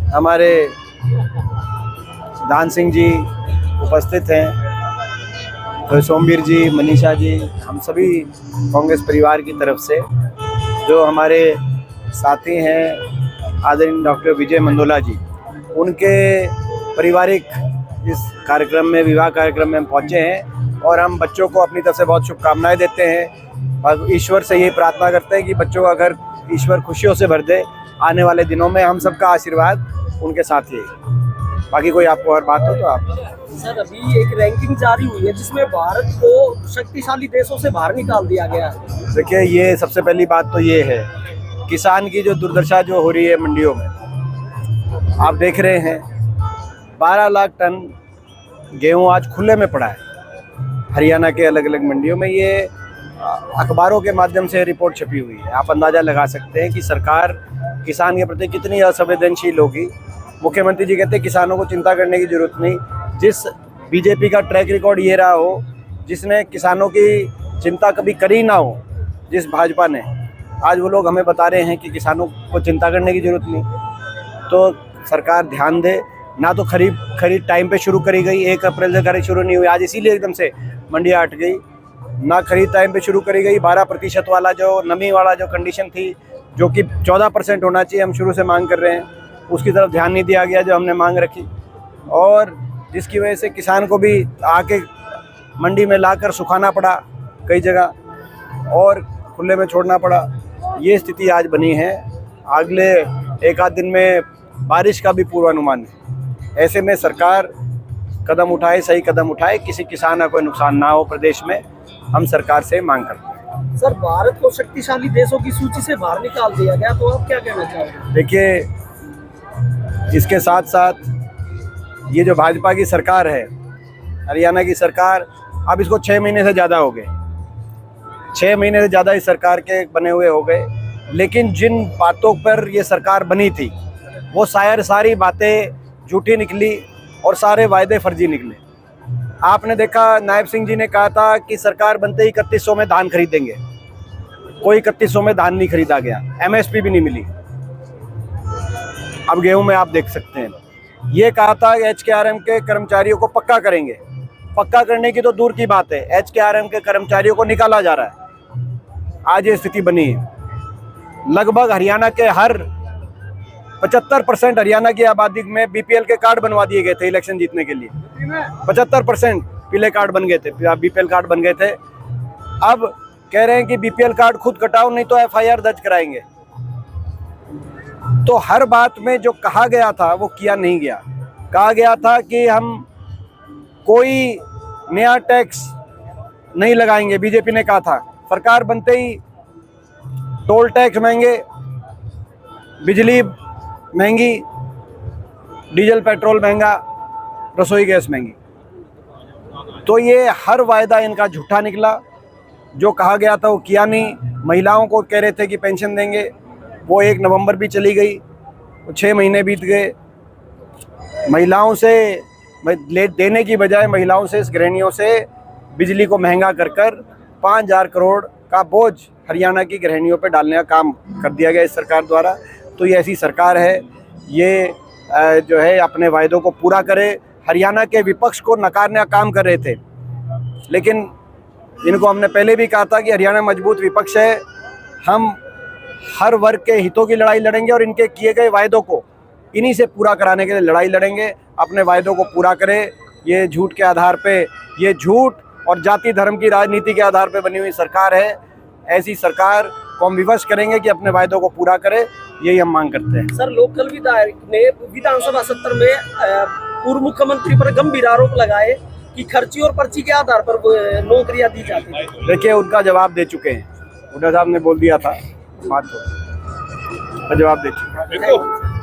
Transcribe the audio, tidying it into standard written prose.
हमारे दान सिंह जी उपस्थित हैं, तो सोमवीर जी, मनीषा जी, हम सभी कांग्रेस परिवार की तरफ से, जो हमारे साथी हैं आदरणीय डॉक्टर विजय मंदोला जी, उनके पारिवारिक इस कार्यक्रम में, विवाह कार्यक्रम में हम पहुँचे हैं और हम बच्चों को अपनी तरफ से बहुत शुभकामनाएं देते हैं और ईश्वर से ये प्रार्थना करते हैं कि बच्चों का घर ईश्वर खुशियों से भर दे। आने वाले दिनों में हम सबका आशीर्वाद उनके साथ ही है। बाकी कोई आपको और बात हो तो आप। सर, अभी एक रैंकिंग जारी हुई है जिसमें भारत को शक्तिशाली देशों से बाहर निकाल दिया गया है। देखिए, ये सबसे पहली बात तो ये है, किसान की जो दुर्दशा जो हो रही है मंडियों में, आप देख रहे हैं 12 लाख टन गेहूं आज खुले में पड़ा है हरियाणा के अलग अलग मंडियों में। ये अखबारों के माध्यम से रिपोर्ट छपी हुई है। आप अंदाज़ा लगा सकते हैं कि सरकार किसान के प्रति कितनी असंवेदनशील होगी। मुख्यमंत्री जी कहते हैं किसानों को चिंता करने की जरूरत नहीं। जिस बीजेपी का ट्रैक रिकॉर्ड ये रहा हो, जिसने किसानों की चिंता कभी करी ना हो, जिस भाजपा ने, आज वो लोग हमें बता रहे हैं कि किसानों को चिंता करने की जरूरत नहीं। तो सरकार ध्यान दे। ना तो खरीद टाइम पे शुरू करी गई, 1 अप्रैल से खरीद शुरू नहीं हुई, आज इसीलिए एकदम से मंडियाँ हट गई। ना खरीद टाइम पे शुरू करी गई। 12% वाला जो नमी वाला जो कंडीशन थी, जो कि 14% होना चाहिए, हम शुरू से मांग कर रहे हैं, उसकी तरफ ध्यान नहीं दिया गया जो हमने मांग रखी, और जिसकी वजह से किसान को भी आके मंडी में लाकर सुखाना पड़ा कई जगह और खुले में छोड़ना पड़ा। ये स्थिति आज बनी है। अगले 1 आध दिन में बारिश का भी पूर्वानुमान है। ऐसे में सरकार कदम उठाए, सही कदम उठाए, किसी किसान का कोई नुकसान ना हो प्रदेश में, हम सरकार से मांग करते हैं। सर, भारत को शक्तिशाली देशों की सूची से बाहर निकाल दिया गया, तो आप क्या कहना चाहोगे? देखिए, इसके साथ साथ ये जो भाजपा की सरकार है, हरियाणा की सरकार, अब इसको 6 महीने से ज़्यादा हो गए। 6 महीने से ज़्यादा इस सरकार के बने हुए हो गए, लेकिन जिन बातों पर ये सरकार बनी थी वो सारी बातें झूठी निकली और सारे वायदे फर्जी निकले। आपने देखा, नायब सिंह जी ने कहा था कि सरकार बनते ही 3100 में धान खरीदेंगे। कोई 3100 में धान नहीं खरीदा गया, MSP भी नहीं मिली। अब गेहूं में आप देख सकते हैं, ये कहा था HKRM के कर्मचारियों को पक्का करेंगे। पक्का करने की तो दूर की बात है, HKRM के कर्मचारियों को निकाला जा रहा है। आज ये स्थिति बनी है। लगभग हरियाणा के हर 75% हरियाणा की आबादी में BPL के कार्ड बनवा दिए गए थे इलेक्शन जीतने के लिए। 75% पीले कार्ड बन गए थे, BPL कार्ड बन गए थे। अब कह रहे हैं कि BPL कार्ड खुद कटाओ, नहीं तो FIR दर्ज कराएंगे। तो हर बात में जो कहा गया था वो किया नहीं गया। कहा गया था कि हम कोई नया टैक्स नहीं लगाएंगे, बीजेपी ने कहा था। सरकार बनते ही टोल टैक्स महंगे, बिजली महंगी, डीजल पेट्रोल महंगा, रसोई गैस महंगी। तो ये हर वायदा इनका झूठा निकला। जो कहा गया था वो किया नहीं। महिलाओं को कह रहे थे कि पेंशन देंगे, वो 1 नवंबर भी चली गई, 6 महीने बीत गए। महिलाओं से देने की बजाय महिलाओं से, गृहिणियों से बिजली को महंगा कर 5000 करोड़ का बोझ हरियाणा की गृहिणियों पे डालने का काम कर दिया गया इस सरकार द्वारा। तो ये ऐसी सरकार है, ये जो है अपने वायदों को पूरा करे। हरियाणा के विपक्ष को नकारने का काम कर रहे थे, लेकिन इनको हमने पहले भी कहा था कि हरियाणा मजबूत विपक्ष है। हम हर वर्ग के हितों की लड़ाई लड़ेंगे और इनके किए गए वायदों को इन्हीं से पूरा कराने के लिए लड़ाई लड़ेंगे। अपने वायदों को पूरा करें। ये झूठ के आधार पे, ये झूठ और जाति धर्म की राजनीति के आधार पे बनी हुई सरकार है। ऐसी सरकार को हम विवश करेंगे कि अपने वायदों को पूरा करे, यही हम मांग करते हैं। सर, लोकल विधायक ने विधानसभा सत्र में पूर्व मुख्यमंत्री पर गंभीर आरोप लगाए कि खर्ची और पर्ची के आधार पर नौकरियां दी जाती हैं। देखिए, उनका जवाब दे चुके हैं। हुड्डा साहब ने बोल दिया था, बात हो, जवाब दे चुके हैं।